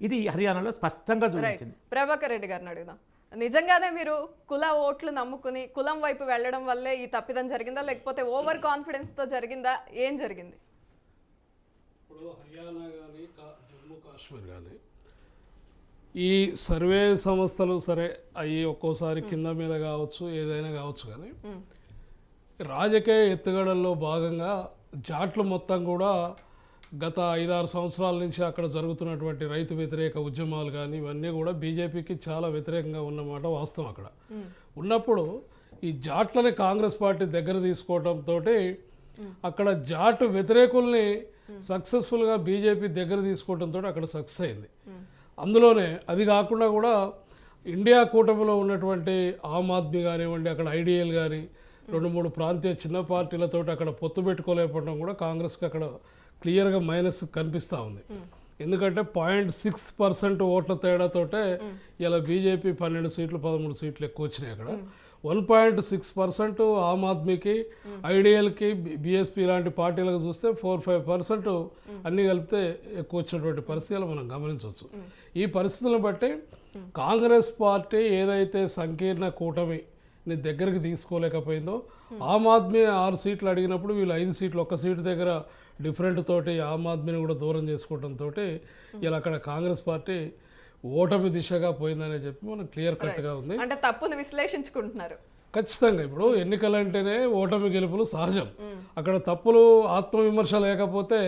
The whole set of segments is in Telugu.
ఇది హర్యానాలో స్పష్టంగా చూపించింది. ప్రభాకర్ రెడ్డి గారిని అడుగుదాం, నిజంగానే మీరు కుల ఓట్లు నమ్ముకుని కులం వైపు వెళ్ళడం వల్లే ఈ తప్పిదం జరిగిందా, లేకపోతే ఓవర్ కాన్ఫిడెన్స్తో జరిగిందా, ఏం జరిగింది? ఇప్పుడు హర్యానా కానీ జమ్మూ కాశ్మీర్ కానీ ఈ సర్వే సంస్థలు సరే అవి ఒక్కోసారి కింద మీద కావచ్చు, ఏదైనా కావచ్చు, కానీ రాజకీయ ఎత్తుగడల్లో భాగంగా జాట్లు మొత్తం కూడా గత 5-6 సంవత్సరాల నుంచి అక్కడ జరుగుతున్నటువంటి రైతు వ్యతిరేక ఉద్యమాలు కానీ ఇవన్నీ కూడా బీజేపీకి చాలా వ్యతిరేకంగా ఉన్నమాట వాస్తవం. అక్కడ ఉన్నప్పుడు ఈ జాట్లని కాంగ్రెస్ పార్టీ దగ్గర తీసుకోవడంతో అక్కడ జాట్ వ్యతిరేకుల్ని సక్సెస్ఫుల్గా బీజేపీ దగ్గర తీసుకోవడంతో అక్కడ సక్సెస్ అయింది. అందులోనే అది కాకుండా కూడా ఇండియా కూటమిలో ఉన్నటువంటి ఆమ్ ఆద్మీ కానివ్వండి, అక్కడ ఐడిఎల్ కానీ 2-3 ప్రాంతీయ చిన్న పార్టీలతో అక్కడ పొత్తు పెట్టుకోలేకపోవడం కూడా కాంగ్రెస్కి అక్కడ క్లియర్గా మైనస్ కనిపిస్తూ ఉంది. ఎందుకంటే 0.6% ఓట్ల తేడాతోటే ఇలా బీజేపీ 12 సీట్లు 13 సీట్లు ఎక్కువ వచ్చినాయి. అక్కడ 1.6% ఆమ్ ఆద్మీకి, ఐడిఎల్కి, బీఎస్పీ లాంటి పార్టీలకు చూస్తే 4-5% అన్నీ కలిపితే ఎక్కువ వచ్చినటువంటి పరిస్థితులు మనం గమనించవచ్చు. ఈ పరిస్థితులను బట్టి కాంగ్రెస్ పార్టీ ఏదైతే సంకీర్ణ కూటమిని దగ్గరికి తీసుకోలేకపోయిందో, ఆమ్ ఆద్మీ 6 సీట్లు అడిగినప్పుడు వీళ్ళు 5 సీట్లు, 1 సీటు దగ్గర డిఫరెంట్ తోటి ఆమ్ ఆద్మీని కూడా దూరం చేసుకోవడంతో ఇలా అక్కడ కాంగ్రెస్ పార్టీ ఓటమి దిశగా పోయిందని చెప్పి మనం క్లియర్ కట్గా ఉంది. అంటే తప్పును విశ్లేషించుకుంటున్నారు. ఖచ్చితంగా ఇప్పుడు ఎన్నికలంటేనే ఓటమి గెలుపులు సహజం. అక్కడ తప్పులు ఆత్మవిమర్శ లేకపోతే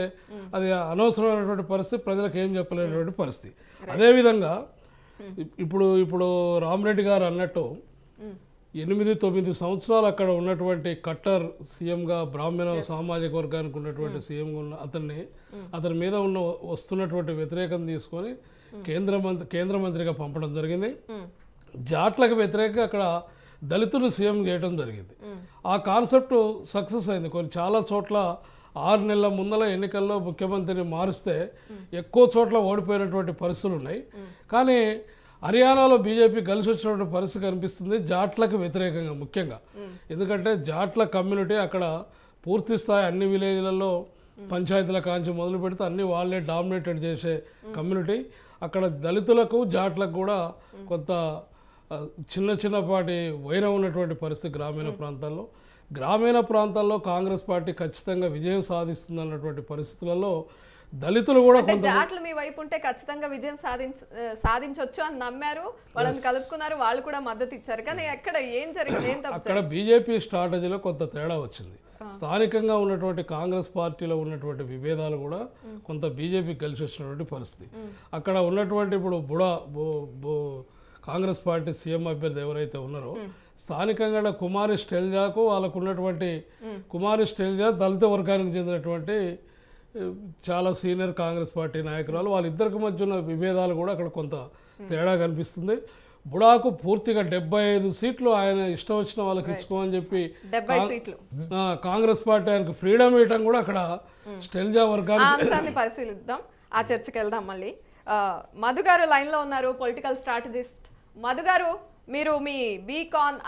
అది అనవసరమైనటువంటి పరిస్థితి, ప్రజలకు ఏం చెప్పలేనటువంటి పరిస్థితి. అదేవిధంగా ఇప్పుడు రామరెడ్డి గారు అన్నట్టు 8-9 సంవత్సరాలు అక్కడ ఉన్నటువంటి కట్టర్ సీఎంగా, బ్రాహ్మణ సామాజిక వర్గానికి ఉన్నటువంటి సీఎంగా ఉన్న అతని మీద వస్తున్నటువంటి వ్యతిరేకం తీసుకొని కేంద్ర మంత్రిగా పంపడం జరిగింది. జాట్లకు వ్యతిరేకంగా అక్కడ దళితులు సీఎం చేయడం జరిగింది. ఆ కాన్సెప్ట్ సక్సెస్ అయింది. చాలా చోట్ల 6 నెలల ముందల ఎన్నికల్లో ముఖ్యమంత్రిని మారుస్తే ఎక్కువ చోట్ల ఓడిపోయినటువంటి పరిస్థితులు ఉన్నాయి. కానీ హర్యానాలో బీజేపీ కలిసి వచ్చినటువంటి పరిస్థితి కనిపిస్తుంది జాట్లకు వ్యతిరేకంగా ముఖ్యంగా. ఎందుకంటే జాట్ల కమ్యూనిటీ అక్కడ పూర్తి స్థాయి అన్ని విలేజ్లలో పంచాయతీల కాంచి మొదలు పెడితే అన్ని వాళ్ళే డామినేటెడ్ చేసే కమ్యూనిటీ. అక్కడ దళితులకు జాట్లకు కూడా కొంత చిన్నపాటి వైరం ఉన్నటువంటి పరిస్థితి గ్రామీణ ప్రాంతాల్లో కాంగ్రెస్ పార్టీ ఖచ్చితంగా విజయం సాధిస్తుందన్నటువంటి పరిస్థితులలో దళితులు కూడా జాట్లు మీ వైపు ఉంటే ఖచ్చితంగా విజయం సాధించవచ్చు అని నమ్మారు, వాళ్ళని కలుపుకున్నారు, వాళ్ళు కూడా మద్దతు ఇచ్చారు. కానీ ఎక్కడ ఏం జరిగింది? అక్కడ బీజేపీ స్ట్రాటజీలో కొంత తేడా వచ్చింది. స్థానికంగా ఉన్నటువంటి కాంగ్రెస్ పార్టీలో ఉన్నటువంటి విభేదాలు కూడా కొంత బీజేపీ కలిసి వచ్చినటువంటి పరిస్థితి. అక్కడ ఉన్నటువంటి ఇప్పుడు కాంగ్రెస్ పార్టీ సీఎం అభ్యర్థి ఎవరైతే ఉన్నారో స్థానికంగా కుమారి స్టెల్జాకు వాళ్ళకు ఉన్నటువంటి కుమారి స్టెల్జా దళిత వర్గానికి చెందినటువంటి చాలా సీనియర్ కాంగ్రెస్ పార్టీ నాయకురాలు, వాళ్ళిద్దరికి మధ్య ఉన్న విభేదాలు కూడా అక్కడ కొంత తేడా కనిపిస్తుంది. బుడాకు పూర్తిగా 75 సీట్లు ఆయన ఇష్టం వచ్చిన వాళ్ళకి ఇచ్చుకోమని చెప్పి కాంగ్రెస్ పార్టీ ఆయనకు ఫ్రీడమ్ ఇవ్వడం కూడా అక్కడ స్టెల్జా వర్గాన్ని పరిశీలిద్దాం. ఆ చర్చకి వెళ్దాం. మళ్ళీ మధు గారు లైన్లో ఉన్నారు, పొలిటికల్ స్ట్రాటజిస్ట్. మధు గారు, మీరు మీ బీకాన్